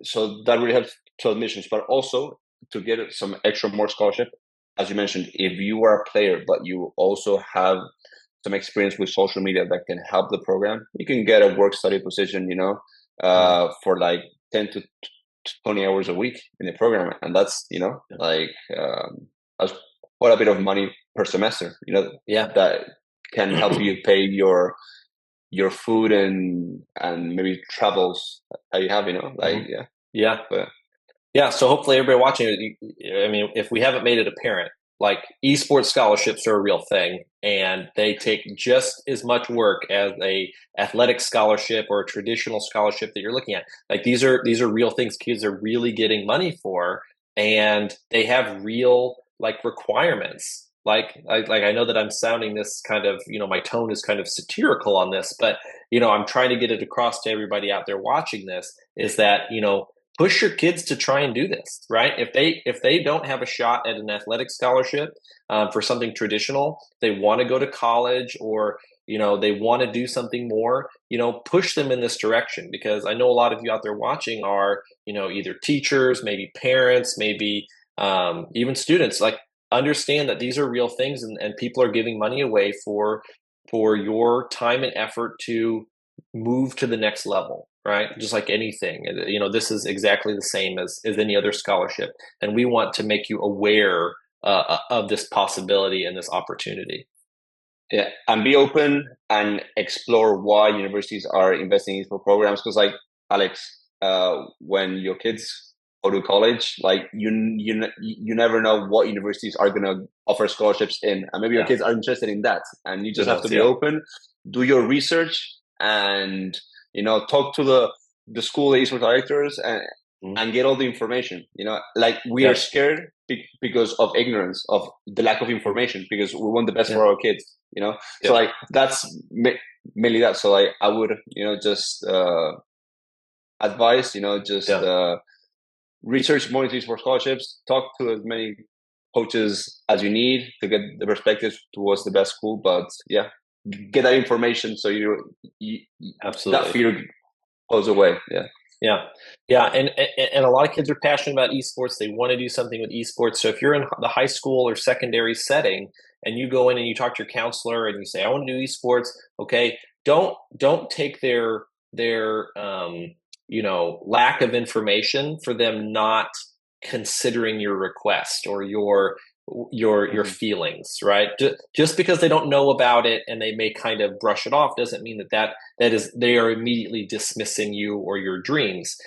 so that really helps to admissions, but also to get some extra more scholarship. As you mentioned, if you are a player but you also have some experience with social media that can help the program, you can get a work study position, Mhm. for like 10 to 20 hours a week in the program. And that's, Yeah. like, that's quite a bit of money per semester, Yeah. that can help you pay your food and maybe travels that you have, like, Mhm. yeah. Yeah. But Yeah, so hopefully everybody watching I mean, if we haven't made it apparent, like esports scholarships are a real thing, and they take just as much work as a athletic scholarship or a traditional scholarship that you're looking at. Like these are real things kids are really getting money for, and they have real like requirements. Like I know that I'm sounding this kind of, my tone is kind of satirical on this, but I'm trying to get it across to everybody out there watching this is that, push your kids to try and do this, right? If they don't have a shot at an athletic scholarship for something traditional, they want to go to college, or they want to do something more, push them in this direction, because I know a lot of you out there watching are, either teachers, maybe parents, maybe even students. Like, understand that these are real things, and people are giving money away for your time and effort to move to the next level, right? Just like anything, this is exactly the same as any other scholarship, and we want to make you aware of this possibility and this opportunity. yeah, and be open and explore why universities are investing in these programs. Because, like Alex, when your kids go to college, like you never know what universities are gonna offer scholarships in, and maybe your Yeah, kids are interested in that, and you who just have to knows? be Yeah. open, do your research, and talk to the school esports directors Mhm. and get all the information. Like we are Yeah. scared because of ignorance, of the lack of Mhm. information, because we want the best Yeah. for our kids. So Yeah. like that's mainly that. So like I would just advise just Yeah. research more into for scholarships, talk to as many coaches as you need to get the perspective towards the best school. But yeah, get that information so you that Absolutely. fear goes away. Yeah. Yeah, yeah, and a lot of kids are passionate about esports. They want to do something with esports. So if you're in the high school or secondary setting, and you go in and you talk to your counselor and you say, "I want to do esports," okay, don't take their lack of information for them not considering your request or your Mhm. feelings, right? Just because they don't know about it and they may kind of brush it off doesn't mean that is they are immediately dismissing you or your dreams.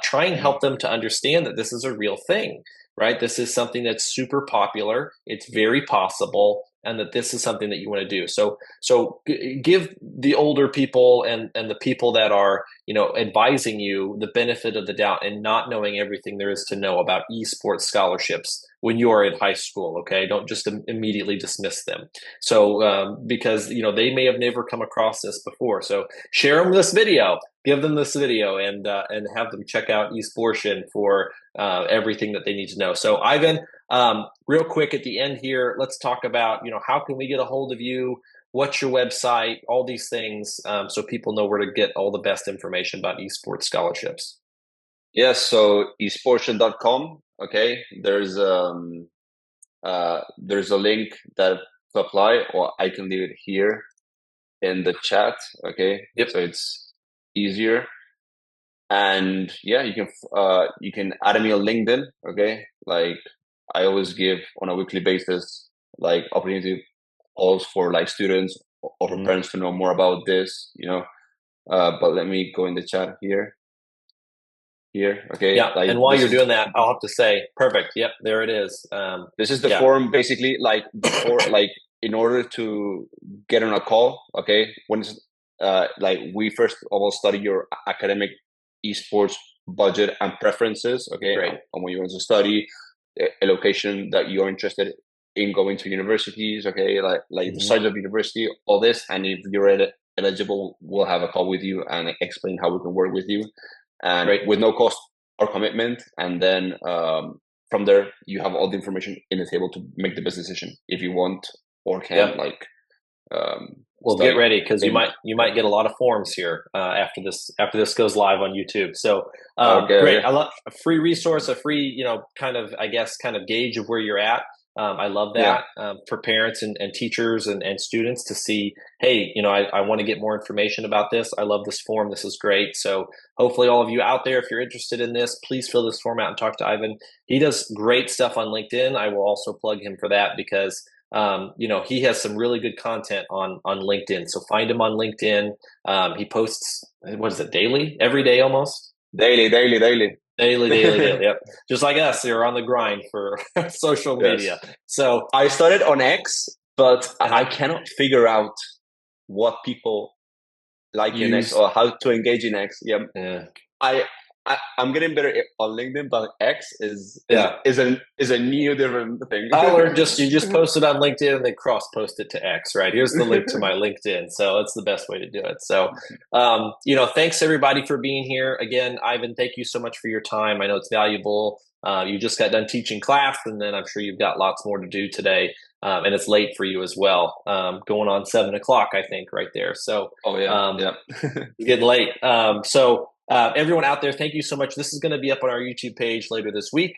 Try and help Mhm. them to understand that this is a real thing, right? This is something that's super popular. It's very possible, and that this is something that you want to do. So give the older people and the people that are advising you the benefit of the doubt, and not knowing everything there is to know about esports scholarships when you are in high school. Okay, don't just immediately dismiss them. So because they may have never come across this before. So share them this video, give them this video, and have them check out Esportian for everything that they need to know. So Ivan, real quick at the end here, let's talk about how can we get a hold of you? What's your website? All these things, so people know where to get all the best information about esports scholarships. Yes, so esportian.com. Okay, there's a link that to apply, or I can leave it here in the chat. Okay, Yep. so it's easier. And yeah, you can add me on LinkedIn. Okay, like I always give on a weekly basis, like opportunity calls for like students or for Mhm. parents to know more about this. But let me go in the chat here. Here, okay, Yeah, like and while you're doing that, I'll have to say, perfect. Yep, there it is. this is the Yeah. form basically, like before, like in order to get on a call. Okay, when it's like we first of all study your academic esports budget and preferences, okay, Great. and when you want to study, a location that you're interested in going to universities, okay, like the size of university, all this, and if you're eligible, we'll have a call with you and explain how we can work with you, and Great. with no cost or commitment, and then from there you have all the information in the table to make the best decision if you want or can Yep. like Well, get study ready because you in. might get a lot of forms here after this goes live on YouTube. So Okay, great. okay. I love a free resource, a free kind of I guess kind of gauge of where you're at. I love Yeah, that for parents and teachers and students to see. Hey, I want to get more information about this. I love this form. This is great. So hopefully, all of you out there, if you're interested in this, please fill this form out and talk to Ivan. He does great stuff on LinkedIn. I will also plug him for that because he has some really good content on LinkedIn. So find him on LinkedIn. He posts, what is it, daily, every day almost. daily, daily, daily. Daily. Yep, just like us, they're on the grind for social Yes, media. So I started on X, but I uh, cannot figure out what people like in X use, or how to engage in X. Yeah, yeah, I, I'm getting better on LinkedIn, but X is yeah. a new different thing. I learned you just post it on LinkedIn and then cross post it to X, right? Here's the link to my LinkedIn. So it's the best way to do it. So, thanks everybody for being here. Again, Ivan, thank you so much for your time. I know it's valuable. You just got done teaching class, and then I'm sure you've got lots more to do today. And it's late for you as well. Going on 7 o'clock, I think, right there. So, Oh yeah, um, yeah. it's getting late. Everyone out there, thank you so much. This is going to be up on our YouTube page later this week,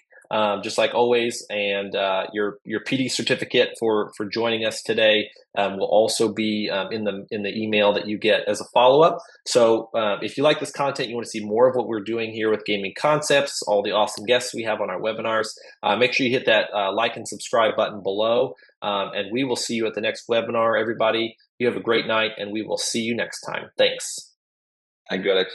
just like always. And your PD certificate for joining us today will also be in the email that you get as a follow up. So if you like this content, you want to see more of what we're doing here with Gaming Concepts, all the awesome guests we have on our webinars, make sure you hit that like and subscribe button below. And we will see you at the next webinar. Everybody, you have a great night, and we will see you next time. Thanks. Thank you, Alex.